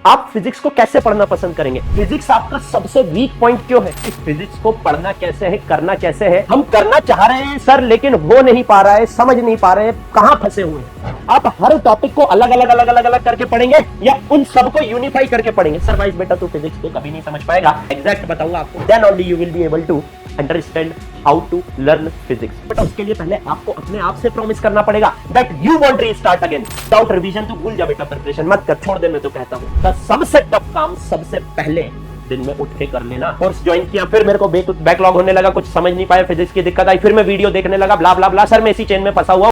आप फिजिक्स को कैसे पढ़ना पसंद करेंगे? फिजिक्स आपका सबसे वीक पॉइंट क्यों है? इस फिजिक्स को पढ़ना कैसे है, करना कैसे है? हम करना चाह रहे हैं सर, लेकिन हो नहीं पा रहा है, समझ नहीं पा रहे हैं, कहां फंसे हुए हैं? आप हर टॉपिक को अलग अलग अलग अलग अलग करके पढ़ेंगे या उन सबको यूनिफाई करके पढ़ेंगे? सर वाइस बेटा तू फिजिक्स को कभी नहीं समझ पाएगा, एग्जैक्ट बताऊंगा आपको, then only you will be able to understand how to learn physics. But उसके लिए पहले आपको अपने आप से प्रॉमिस करना पड़ेगा that you want to start again. Without revision तो भूल जा बेटा, प्रिपरेशन मत कर, छोड़ दे, मैं तो कहता हूं तो सबसे टफ काम सबसे पहले दिन में उठ के कर लेना। कोर्स ज्वाइन किया, फिर मेरे को बैकलॉग होने लगा, कुछ समझ नहीं पाया, फिजिक्स की दिक्कत आई, फिर मैं वीडियो देखने लगा, ब्ला ब्ला ब्ला, सर मैं इसी चेन में फंसा हुआ।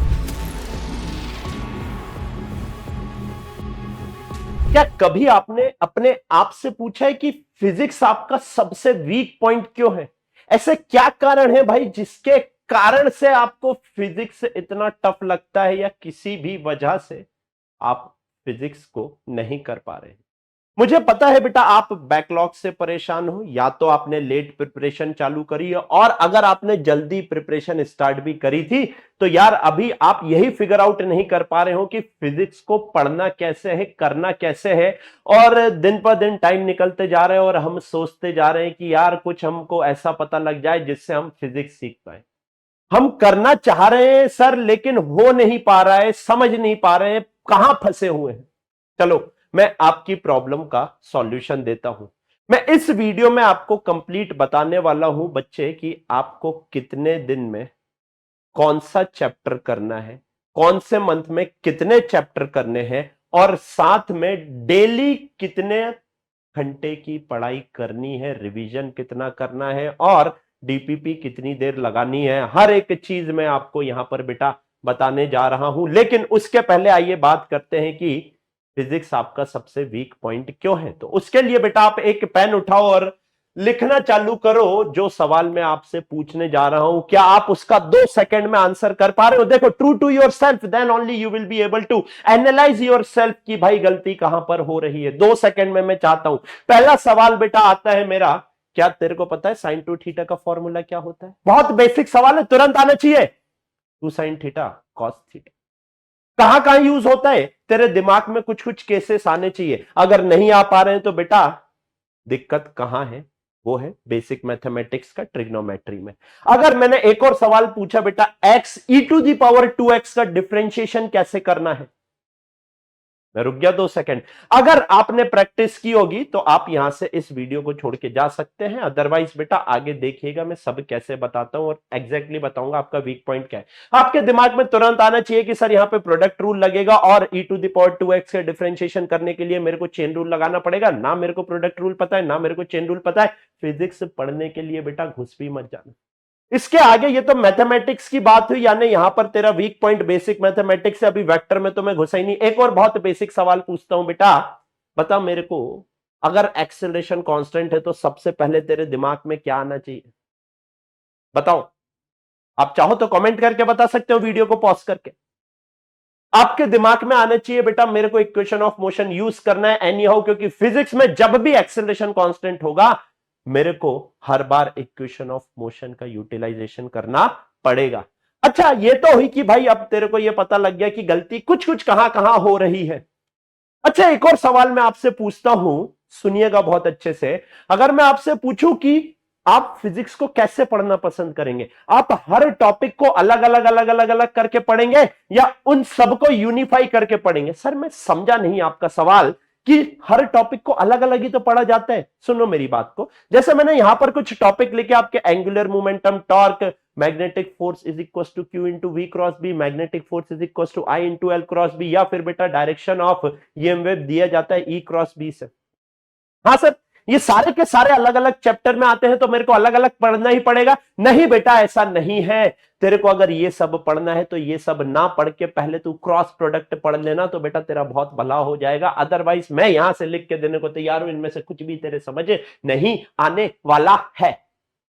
क्या कभी आपने अपने आप से पूछा है कि फिजिक्स आपका सबसे वीक पॉइंट क्यों है? ऐसे क्या कारण है भाई जिसके कारण से आपको फिजिक्स इतना टफ लगता है, या किसी भी वजह से आप फिजिक्स को नहीं कर पा रहे हैं? मुझे पता है बेटा आप बैकलॉग से परेशान हो, या तो आपने लेट प्रिपरेशन चालू करी है, और अगर आपने जल्दी प्रिपरेशन स्टार्ट भी करी थी तो यार अभी आप यही फिगर आउट नहीं कर पा रहे हो कि फिजिक्स को पढ़ना कैसे है, करना कैसे है। और दिन पर दिन टाइम निकलते जा रहे हैं और हम सोचते जा रहे हैं कि यार कुछ हमको ऐसा पता लग जाए जिससे हम फिजिक्स सीख पाए। हम करना चाह रहे हैं सर, लेकिन हो नहीं पा रहा है, समझ नहीं पा रहे हैं, कहां फंसे हुए हैं? चलो मैं आपकी प्रॉब्लम का सॉल्यूशन देता हूं। मैं इस वीडियो में आपको कंप्लीट बताने वाला हूं बच्चे कि आपको कितने दिन में कौन सा चैप्टर करना है, कौन से मंथ में कितने चैप्टर करने हैं, और साथ में डेली कितने घंटे की पढ़ाई करनी है, रिवीजन कितना करना है, और डीपीपी कितनी देर लगानी है। हर एक चीज मैं आपको यहां पर बेटा बताने जा रहा हूं। लेकिन उसके पहले आइए बात करते हैं कि फिजिक्स आपका सबसे वीक पॉइंट क्यों है। तो उसके लिए बेटा आप एक पेन उठाओ और लिखना चालू करो जो सवाल मैं आपसे पूछने जा रहा हूं। क्या आप उसका 2 सेकंड में आंसर कर पा रहे हो? देखो, true to yourself then only you will be able to analyse yourself की भाई गलती कहां पर हो रही है। 2 सेकंड में मैं चाहता हूं। पहला सवाल बेटा आता है मेरा, क्या तेरे को पता है साइन टू थीटा का फॉर्मूला क्या होता है? बहुत बेसिक सवाल है, तुरंत आना चाहिए। Two sine theta cos theta कहां कहां यूज होता है? तेरे दिमाग में कुछ कुछ केसेस आने चाहिए। अगर नहीं आ पा रहे हैं तो बेटा दिक्कत कहां है? वो है बेसिक मैथमेटिक्स का ट्रिग्नोमेट्री में। अगर मैंने एक और सवाल पूछा बेटा, x e⁻²x का डिफरेंशिएशन कैसे करना है? मैं रुक गया 2 सेकंड। अगर आपने प्रैक्टिस की होगी तो आप यहां से इस वीडियो को छोड़ के जा सकते हैं, अदरवाइज बेटा आगे देखिएगा मैं सब कैसे बताता हूं और एग्जैक्टली बताऊंगा आपका वीक पॉइंट क्या है। आपके दिमाग में तुरंत आना चाहिए कि सर यहां पे प्रोडक्ट रूल लगेगा और e⁻²x के डिफरेंशिएशन करने के लिए मेरे को चेन रूल लगाना पड़ेगा। ना मेरे को प्रोडक्ट रूल पता है, ना मेरे को चेन रूल पता है। फिजिक्स पढ़ने के लिए बेटा घुस भी मत जाना। इसके आगे ये तो मैथमेटिक्स की बात हुई, यानी यहां पर तेरा वीक पॉइंट बेसिक मैथमेटिक्स है। अभी वेक्टर में तो मैं घुसा ही नहीं। एक और बहुत बेसिक सवाल पूछता हूं बेटा, बता मेरे को, अगर एक्सेलरेशन कांस्टेंट है तो सबसे पहले तेरे दिमाग में क्या आना चाहिए? बताओ। आप चाहो तो कमेंट करके बता सकते हो, वीडियो को पॉज करके। आपके दिमाग में आना चाहिए बेटा मेरे को इक्वेशन ऑफ मोशन यूज करना है एनी हाउ, क्योंकि फिजिक्स में जब भी एक्सेलरेशन कांस्टेंट होगा मेरे को हर बार इक्वेशन ऑफ मोशन का यूटिलाइजेशन करना पड़ेगा। अच्छा, ये तो हुई कि भाई अब तेरे को ये पता लग गया कि गलती कुछ कुछ कहां कहां हो रही है। अच्छा, एक और सवाल मैं आपसे पूछता हूं, सुनिएगा बहुत अच्छे से। अगर मैं आपसे पूछूं कि आप फिजिक्स को कैसे पढ़ना पसंद करेंगे? आप हर टॉपिक को अलग अलग अलग अलग अलग करके पढ़ेंगे या उन सबको यूनिफाई करके पढ़ेंगे? सर मैं समझा नहीं आपका सवाल कि हर टॉपिक को अलग अलग ही तो पढ़ा जाता है। सुनो मेरी बात को, जैसे मैंने यहां पर कुछ टॉपिक लिखे आपके, angular momentum, torque, magnetic force is equal to q into v cross B, magnetic force is equal to I into l cross B, या फिर बेटा डायरेक्शन ऑफ ईएमएफ दिया जाता है ई क्रॉस बी से। हाँ सर, ये सारे के सारे अलग अलग चैप्टर में आते हैं तो मेरे को अलग अलग पढ़ना ही पड़ेगा? नहीं बेटा, ऐसा नहीं है। तेरे को अगर ये सब पढ़ना है तो ये सब ना पढ़ के पहले तू क्रॉस प्रोडक्ट पढ़ लेना, तो बेटा तेरा बहुत भला हो जाएगा। अदरवाइज मैं यहां से लिख के देने को तैयार हूं, इनमें से कुछ भी तेरे समझ नहीं आने वाला है,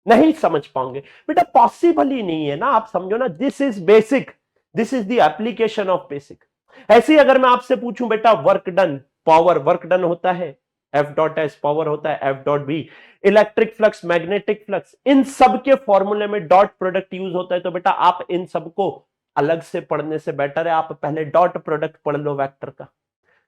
नहीं समझ पाओगे बेटा, पॉसिबल ही नहीं है ना। आप समझो ना, this is basic, this is the application of basic. ऐसे ही अगर मैं आपसे पूछूं बेटा, work done, power work done होता है, एफ डॉट एस पावर होता है, F dot B electric flux, magnetic flux, इन सब के फॉर्मूले में डॉट प्रोडक्ट यूज होता है। तो बेटा आप इन सबको अलग से पढ़ने से बेटर है आप पहले डॉट प्रोडक्ट पढ़ लो वेक्टर का।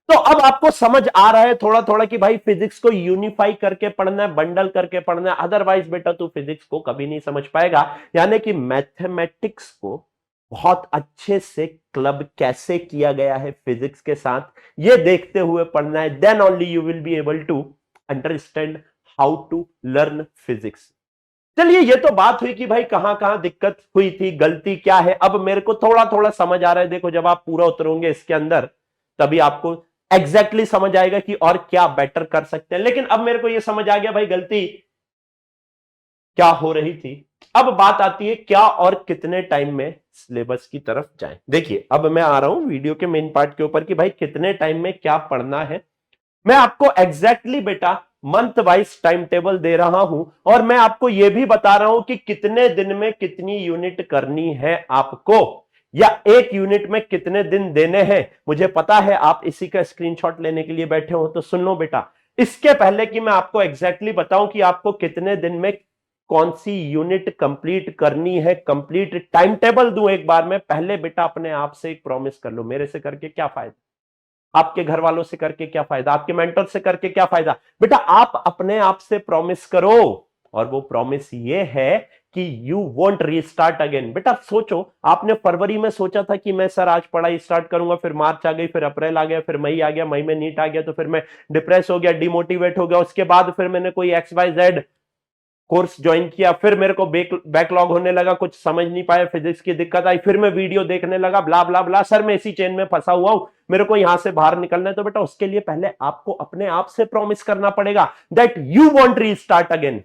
तो अब आपको समझ आ रहा है थोड़ा थोड़ा कि भाई फिजिक्स को यूनिफाई करके पढ़ना है, बंडल करके पढ़ना है, अदरवाइज बेटा तू फिजिक्स को कभी नहीं समझ पाएगा। यानी कि मैथमेटिक्स को बहुत अच्छे से क्लब कैसे किया गया है फिजिक्स के साथ, ये देखते हुए पढ़ना है। Then only you will be able to understand how to learn physics. चलिए, ये तो बात हुई कि भाई कहां कहां दिक्कत हुई थी, गलती क्या है। अब मेरे को थोड़ा थोड़ा समझ आ रहा है। देखो, जब आप पूरा उतरोगे इसके अंदर तभी आपको एग्जैक्टली समझ आएगा कि और क्या बेटर कर सकते हैं। लेकिन अब मेरे को यह समझ आ गया भाई गलती क्या हो रही थी। अब बात आती है क्या और कितने टाइम में सिलेबस की तरफ जाएं। देखिए, अब मैं आ रहा हूं वीडियो के मेन पार्ट के ऊपर कि भाई कितने टाइम में क्या पढ़ना है। मैं आपको एग्जैक्टली बेटा मंथ वाइज टाइम टेबल दे रहा हूं, और मैं आपको यह भी बता रहा हूं कि कितने दिन में कितनी यूनिट करनी है आपको, या एक यूनिट में कितने दिन देने हैं। मुझे पता है आप इसी का स्क्रीनशॉट लेने के लिए बैठे हो, तो सुन लो बेटा। इसके पहले कि मैं आपको एग्जैक्टली बताऊं कि आपको कितने दिन में कौन सी यूनिट कंप्लीट करनी है, कंप्लीट टाइम टेबल दूं एक बार में, पहले बेटा अपने आप से एक प्रॉमिस कर लो। मेरे से करके क्या फायदा, आपके घर वालों से करके क्या फायदा, आपके मेंटर से करके क्या फायदा। बेटा आप अपने आप से प्रॉमिस करो, और वो प्रॉमिस ये है कि यू वोंट रीस्टार्ट अगेन। बेटा सोचो, आपने फरवरी में सोचा था कि मैं सर आज पढ़ाई स्टार्ट करूंगा, फिर मार्च आ गई, फिर अप्रैल आ गया, फिर मई आ गया, मई में नीट आ गया, तो फिर मैं डिप्रेस हो गया, डिमोटिवेट हो गया। उसके बाद फिर मैंने कोई XYZ कोर्स ज्वाइन किया, फिर मेरे को बैकलॉग होने लगा, कुछ समझ नहीं पाया, फिजिक्स की दिक्कत आई, फिर मैं वीडियो देखने लगा, ब्ला ब्ला ब्ला। सर मैं इसी चेन में फंसा हुआ हूं, मेरे को यहां से बाहर निकलना है। तो बेटा उसके लिए पहले आपको अपने आप से प्रॉमिस करना पड़ेगा that you want restart again.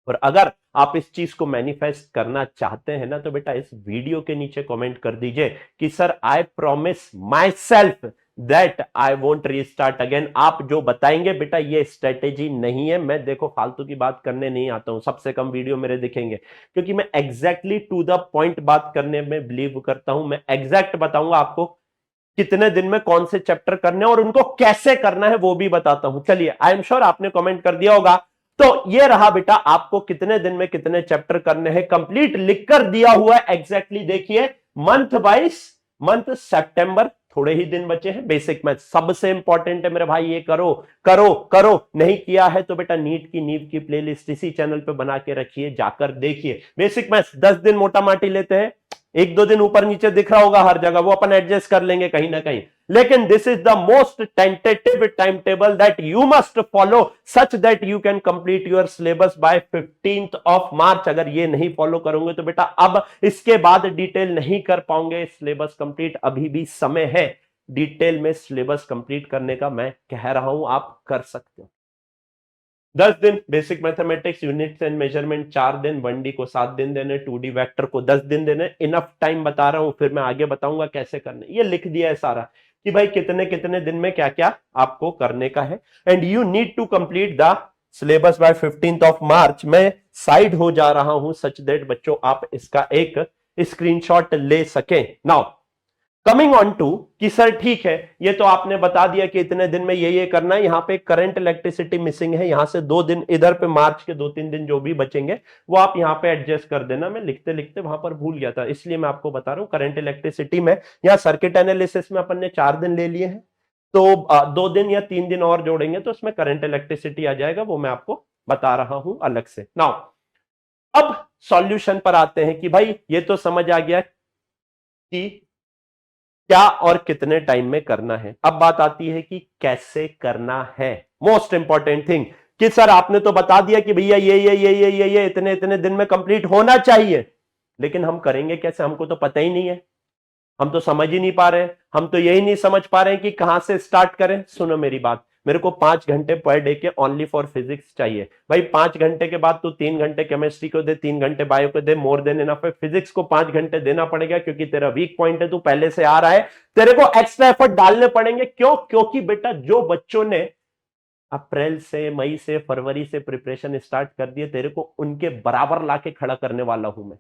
और अगर आप इस चीज को मैनिफेस्ट करना चाहते हैं ना, तो बेटा इस वीडियो के नीचे कमेंट कर दीजिए कि sir I promise my self that I won't restart again. आप जो बताएंगे बेटा ये स्ट्रेटेजी नहीं है। मैं देखो फालतू की बात करने नहीं आता हूं, सबसे कम वीडियो मेरे दिखेंगे, क्योंकि मैं एग्जैक्टली टू द पॉइंट बात करने में बिलीव करता हूं। मैं एग्जैक्ट बताऊंगा आपको कितने दिन में कौन से चैप्टर करने और उनको कैसे करना है वो भी बताता हूं। चलिए, आई एम श्योर आपने कमेंट कर दिया होगा। तो ये रहा बेटा, आपको कितने दिन में कितने चैप्टर करने हैं, कंप्लीट लिखकर दिया हुआ है एग्जैक्टली। देखिए, मंथ वाइज, मंथ सितंबर, थोड़े ही दिन बचे हैं। बेसिक मैथ सबसे इंपॉर्टेंट है मेरे भाई, ये करो करो करो। नहीं किया है तो बेटा नीट की नींव की प्लेलिस्ट इसी चैनल पे बना के रखिए, जाकर देखिए। बेसिक मैथ 10 दिन मोटा माटी लेते हैं, एक दो दिन ऊपर नीचे दिख रहा होगा हर जगह, वो अपन एडजस्ट कर लेंगे कहीं ना कहीं। लेकिन this is the most tentative time table that you must follow such that you can complete your syllabus by 15th of March. अगर ये नहीं फॉलो करोगे तो बेटा अब इसके बाद डिटेल नहीं कर पाओगे सिलेबस कंप्लीट। अभी भी समय है डिटेल में सिलेबस कंप्लीट करने का, मैं कह रहा हूं आप कर सकते हो। 10 दिन basic mathematics units and measurement 4 दिन, 1D को 7 दिन देने, 2D वेक्टर को 10 दिन देने। इनफ टाइम बता रहा हूं, फिर मैं आगे बताऊंगा कैसे करने। ये लिख दिया है सारा कि भाई कितने कितने दिन में क्या क्या आपको करने का है। And you need to complete the syllabus by 15th of March. मैं साइड हो जा रहा हूं सच दैट बच्चों आप इसका एक स्क्रीनशॉट ले सकें। नाउ कमिंग ऑन टू कि सर ठीक है, ये तो आपने बता दिया कि इतने दिन में ये करना है। यहाँ पे करंट इलेक्ट्रिसिटी मिसिंग है, यहां से 2 दिन इधर पे मार्च के 2-3 दिन जो भी बचेंगे वो आप यहाँ पे एडजस्ट कर देना। मैं लिखते लिखते वहां पर भूल गया था, इसलिए मैं आपको बता रहा हूँ। करंट इलेक्ट्रिसिटी में यहाँ सर्किट एनालिसिस में अपन ने 4 दिन ले लिए हैं, तो 2 दिन या 3 दिन और जोड़ेंगे तो उसमें करंट इलेक्ट्रिसिटी आ जाएगा, वो मैं आपको बता रहा हूं अलग से। नाउ अब सॉल्यूशन पर आते हैं कि भाई ये तो समझ आ गया कि क्या और कितने टाइम में करना है। अब बात आती है कि कैसे करना है। मोस्ट इंपॉर्टेंट थिंग कि सर आपने तो बता दिया कि भैया ये इतने इतने दिन में कंप्लीट होना चाहिए, लेकिन हम करेंगे कैसे, हमको तो पता ही नहीं है, हम तो समझ ही नहीं पा रहे हैं। हम तो यही नहीं समझ पा रहे हैं कि कहां से स्टार्ट करें। सुनो मेरी बात, मेरे को 5 घंटे पर डे के ओनली फॉर फिजिक्स चाहिए। भाई 5 घंटे के बाद तू 3 घंटे केमिस्ट्री को दे, 3 घंटे बायो को दे, मोर देन इनफ है। फिजिक्स को 5 घंटे देना पड़ेगा क्योंकि तेरा वीक पॉइंट है, तू पहले से आ रहा है, तेरे को एक्स्ट्रा एफर्ट डालने पड़ेंगे। क्यों? क्योंकि बेटा जो बच्चों ने अप्रैल से, मई से, फरवरी से प्रिपरेशन स्टार्ट कर दिए, तेरे को उनके बराबर लाके खड़ा करने वाला हूं मैं।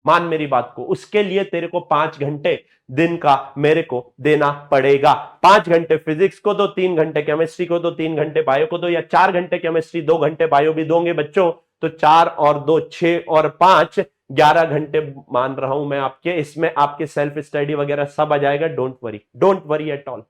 मान मेरी बात को, उसके लिए तेरे को 5 घंटे दिन का मेरे को देना पड़ेगा। 5 घंटे फिजिक्स को दो, 3 घंटे केमिस्ट्री को दो, 3 घंटे बायो को दो, या 4 घंटे केमिस्ट्री 2 घंटे बायो भी दोगे बच्चों, तो 4 और 2 6 और 5 11 घंटे मान रहा हूं मैं आपके। इसमें आपके सेल्फ स्टडी वगैरह सब आ जाएगा। Don't worry, don't worry at all.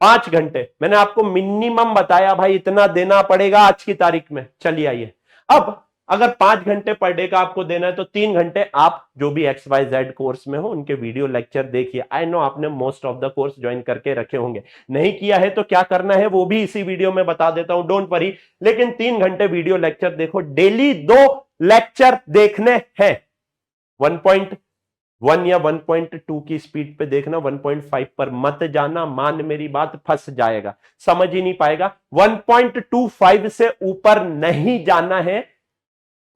5 घंटे मैंने आपको मिनिमम बताया भाई, इतना देना पड़ेगा आज की तारीख में। चलिए आइए, अब अगर 5 घंटे पर डे का आपको देना है तो 3 घंटे आप जो भी XYZ कोर्स में हो उनके वीडियो लेक्चर देखिए। आई नो आपने most of the course join करके रखे होंगे, नहीं किया है तो क्या करना है वो भी इसी वीडियो में बता देता हूं, डोंट वरी। लेकिन 3 घंटे वीडियो लेक्चर देखो, डेली 2 लेक्चर देखने हैं। 1.1 या 1.2 की स्पीड पे देखना, 1.5 पर मत जाना, मान मेरी बात, फंस जाएगा, समझ ही नहीं पाएगा। 1.25 से ऊपर नहीं जाना है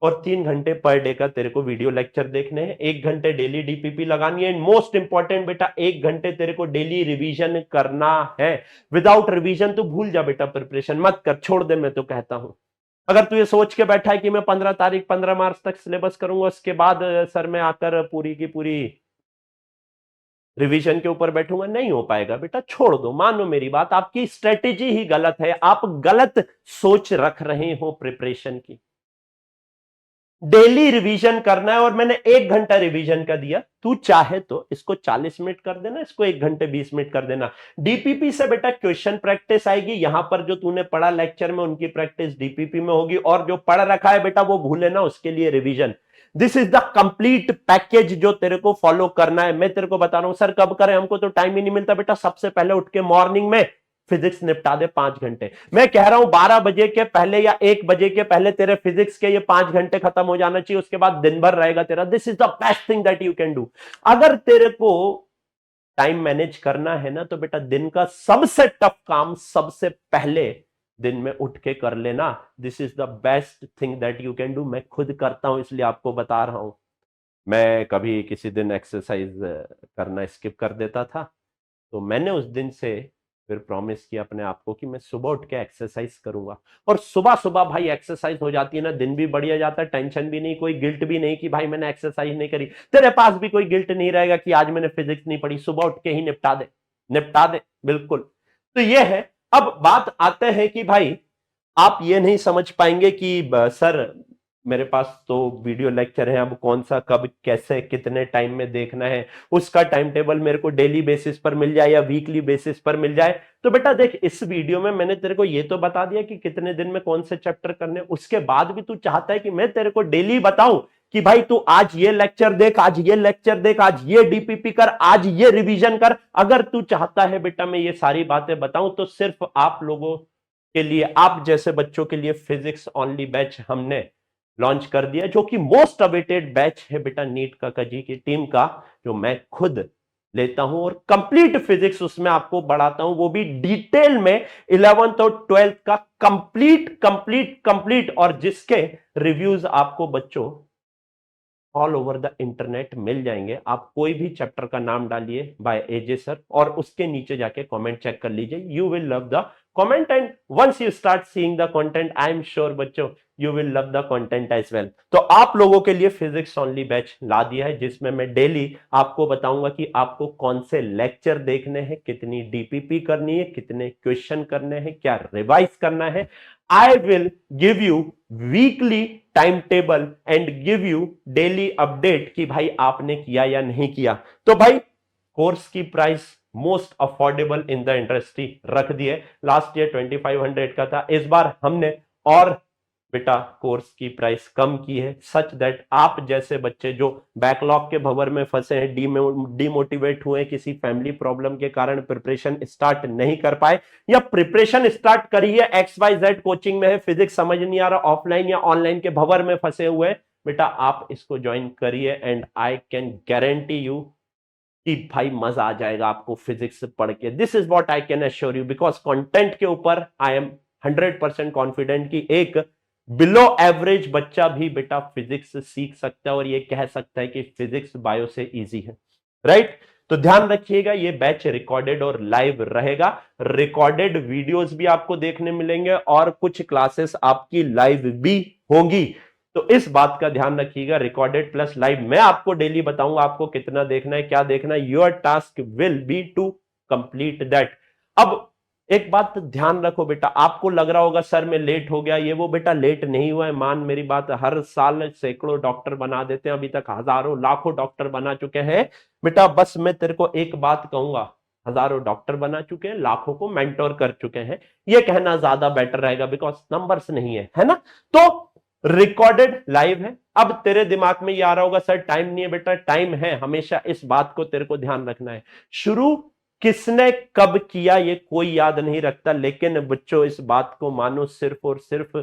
और 3 घंटे पर डे का तेरे को वीडियो लेक्चर देखने हैं। 1 घंटे डेली डीपीपी लगानी है। मोस्ट इंपॉर्टेंट बेटा, 1 घंटे तेरे को डेली रिवीजन करना है। विदाउट रिवीजन तो भूल जा बेटा, प्रिपरेशन मत कर, छोड़ दे। मैं तो कहता हूं, अगर तू ये सोच के बैठा है कि मैं 15 मार्च तक सिलेबस करूंगा, उसके बाद सर मैं आकर पूरी की पूरी रिवीजन के ऊपर बैठूंगा, नहीं हो पाएगा बेटा, छोड़ दो। मानो मेरी बात, आपकी स्ट्रेटेजी ही गलत है, आप गलत सोच रख रहे हो प्रिपरेशन की। डेली रिवीजन करना है और मैंने 1 घंटा रिवीजन का दिया, तू चाहे तो इसको 40 मिनट कर देना, इसको 1 घंटे 20 मिनट कर देना। डीपीपी से बेटा क्वेश्चन प्रैक्टिस आएगी, यहां पर जो तूने पढ़ा लेक्चर में उनकी प्रैक्टिस डीपीपी में होगी, और जो पढ़ रखा है बेटा वो भूले ना, उसके लिए revision. This is the complete package जो तेरे को फॉलो करना है। मैं तेरे को बता रहा हूं, सर कब करें, हमको तो टाइम ही नहीं मिलता बेटा। सबसे पहले उठ के मॉर्निंग में फिजिक्स निपटा दे 5 घंटे। मैं कह रहा हूं 12 बजे के पहले या 1 बजे के पहले तेरे फिजिक्स के ये 5 घंटे खत्म हो जाना चाहिए, उसके बाद दिन भर रहेगा तेरा। This is the best thing that you can do. अगर तेरे को टाइम मैनेज करना है ना तो बेटा दिन का सबसे टफ काम सबसे पहले दिन में उठ के कर लेना। This is the best thing that you can do. मैं खुद करता हूं इसलिए आपको बता रहा हूं। मैं कभी किसी दिन एक्सरसाइज करना स्किप कर देता था, तो मैंने उस दिन से फिर प्रॉमिस किया अपने आप को कि मैं सुबह उठ के एक्सरसाइज करूंगा। और सुबह सुबह भाई एक्सरसाइज हो जाती है ना, दिन भी बढ़िया जाता है, टेंशन भी नहीं, कोई गिल्ट भी नहीं कि भाई मैंने एक्सरसाइज नहीं करी। तेरे पास भी कोई गिल्ट नहीं रहेगा कि आज मैंने फिजिक्स नहीं पढ़ी, सुबह उठ के ही निपटा दे, निपटा दे, बिल्कुल। तो ये है। अब बात आते हैं कि भाई आप ये नहीं समझ पाएंगे कि सर मेरे पास तो वीडियो लेक्चर है, अब कौन सा कब कैसे कितने टाइम में देखना है, उसका टाइम टेबल मेरे को डेली बेसिस पर मिल जाए या वीकली बेसिस पर मिल जाए। तो बेटा देख, इस वीडियो में मैंने तेरे को ये तो बता दिया कि कितने दिन में कौन से चैप्टर करने, उसके बाद भी तू चाहता है कि मैं तेरे को डेली बताऊं कि भाई तू आज ये लेक्चर देख, आज ये लेक्चर देख, आज ये डीपीपी कर, आज ये रिवीजन कर। अगर तू चाहता है बेटा मैं ये सारी बातें बताऊं, तो सिर्फ आप लोगों के लिए, आप जैसे बच्चों के लिए फिजिक्स ओनली बैच हमने लॉन्च कर दिया, जो कि मोस्ट अवेटेड बैच है बेटा नीट काका जी की टीम का, जो मैं खुद लेता हूं और कंप्लीट फिजिक्स उसमें आपको बढ़ाता हूं, वो भी डिटेल में 11th और 12th का कंप्लीट कंप्लीट कंप्लीट, और जिसके रिव्यूज आपको बच्चों ऑल ओवर द इंटरनेट मिल जाएंगे। आप कोई भी चैप्टर का नाम डालिए बाय एजे सर और उसके नीचे जाके कमेंट चेक कर लीजिए, you will love the comment, and once you start seeing the content I am sure बच्चों you will love the content as well. तो आप लोगों के लिए फिजिक्स ओनली बैच ला दिया है, जिसमें मैं डेली आपको बताऊंगा कि आपको कौन से लेक्चर देखने हैं, कितनी डीपीपी करनी है, कितने क्वेश्चन करने हैं, क्या रिवाइज करना है। I will give you weekly time table and give you daily update कि भाई आपने किया या नहीं किया। तो भाई कोर्स की price most affordable in the industry रख दिए। लास्ट ईयर 2500 का था, इस बार हमने और बेटा कोर्स की प्राइस कम की है, सच दैट आप जैसे बच्चे जो बैकलॉग के भंवर में फंसे हैं, डिमोटिवेट हुए, किसी फैमिली प्रॉब्लम के कारण प्रिपरेशन स्टार्ट नहीं कर पाए, या प्रिपरेशन स्टार्ट करी है XYZ कोचिंग में है, फिजिक्स समझ नहीं आ रहा, ऑफलाइन या ऑनलाइन के भंवर में फंसे हुए, बेटा आप इसको ज्वाइन करिए and I can guarantee you कि भाई मजा आ जाएगा आपको फिजिक्स पढ़ के। This is what I can assure you, because content के ऊपर आई एम 100% कॉन्फिडेंट कि एक बिलो एवरेज बच्चा भी बेटा फिजिक्स सीख सकता है और ये कह सकता है कि फिजिक्स बायो से इजी है, राइट। तो ध्यान रखिएगा, ये बैच रिकॉर्डेड और लाइव रहेगा, रिकॉर्डेड वीडियोस भी आपको देखने मिलेंगे और कुछ क्लासेस आपकी लाइव भी होंगी। तो इस बात का ध्यान रखिएगा, रिकॉर्डेड प्लस लाइव। मैं आपको डेली बताऊंगा आपको कितना देखना है, क्या देखना है। Your task will be to complete that. अब एक बात ध्यान रखो बेटा, आपको लग रहा होगा सर मैं लेट हो गया, ये वो, बेटा लेट नहीं हुआ है, मान मेरी बात। हर साल सैकड़ों डॉक्टर बना देते हैं, अभी तक हजारों लाखों डॉक्टर बना चुके हैं बेटा। बस मैं तेरे को एक बात कहूंगा, हजारों डॉक्टर बना चुके हैं, लाखों को मेंटोर कर चुके हैं, ये कहना ज्यादा बेटर रहेगा बिकॉज नंबर्स नहीं है ना। तो रिकॉर्डेड लाइव है। अब तेरे दिमाग में ये आ रहा होगा सर टाइम नहीं है, बेटा टाइम है, हमेशा इस बात को तेरे को ध्यान रखना है। शुरू किसने कब किया ये कोई याद नहीं रखता, लेकिन बच्चों इस बात को मानो, सिर्फ और सिर्फ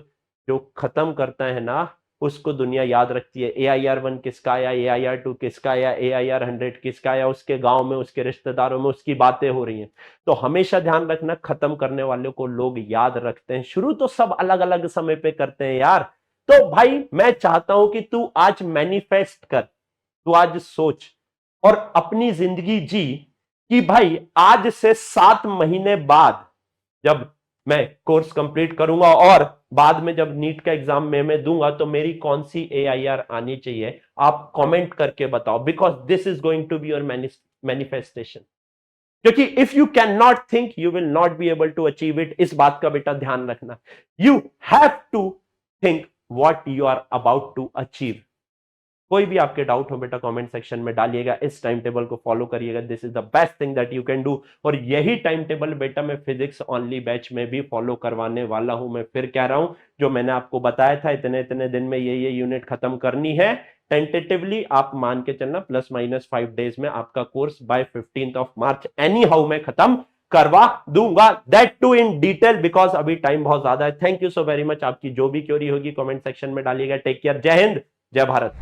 जो खत्म करता है ना उसको दुनिया याद रखती है। AIR 1 किसका आया, AIR 2 किसका आया, AIR 100 किसका आया, उसके गांव में, उसके रिश्तेदारों में उसकी बातें हो रही हैं। तो हमेशा ध्यान रखना, खत्म करने वालों को लोग याद रखते हैं, शुरू तो सब अलग अलग समय पे करते हैं यार। तो भाई मैं चाहता हूं कि तू आज मैनिफेस्ट कर, तू आज सोच और अपनी जिंदगी जी कि भाई आज से 7 महीने बाद जब मैं कोर्स कंप्लीट करूंगा और बाद में जब नीट का एग्जाम मैं दूंगा तो मेरी कौन सी AIR आनी चाहिए, आप कमेंट करके बताओ, because this is going to be your manifestation. क्योंकि if you can not think you will not be able to achieve it. इस बात का बेटा ध्यान रखना, you have to think what you are about to achieve. कोई भी आपके डाउट हो बेटा कमेंट सेक्शन में डालिएगा, इस टाइम टेबल को फॉलो करिएगा, this is the best thing that you can do. और यही टाइम टेबल बेटा मैं फिजिक्स ओनली बैच में भी फॉलो करवाने वाला हूं। मैं फिर कह रहा हूं, जो मैंने आपको बताया था इतने इतने दिन में ये यूनिट खत्म करनी है, टेंटेटिवली आप मान के चलना +- 5 डेज में आपका course by 15 March anyhow में खत्म करवा दूंगा, that too in detail, because अभी टाइम बहुत ज्यादा है। Thank you so very much. आपकी जो भी क्वेरी होगी कमेंट सेक्शन में डालिएगा। टेक केयर, जय हिंद, जय भारत।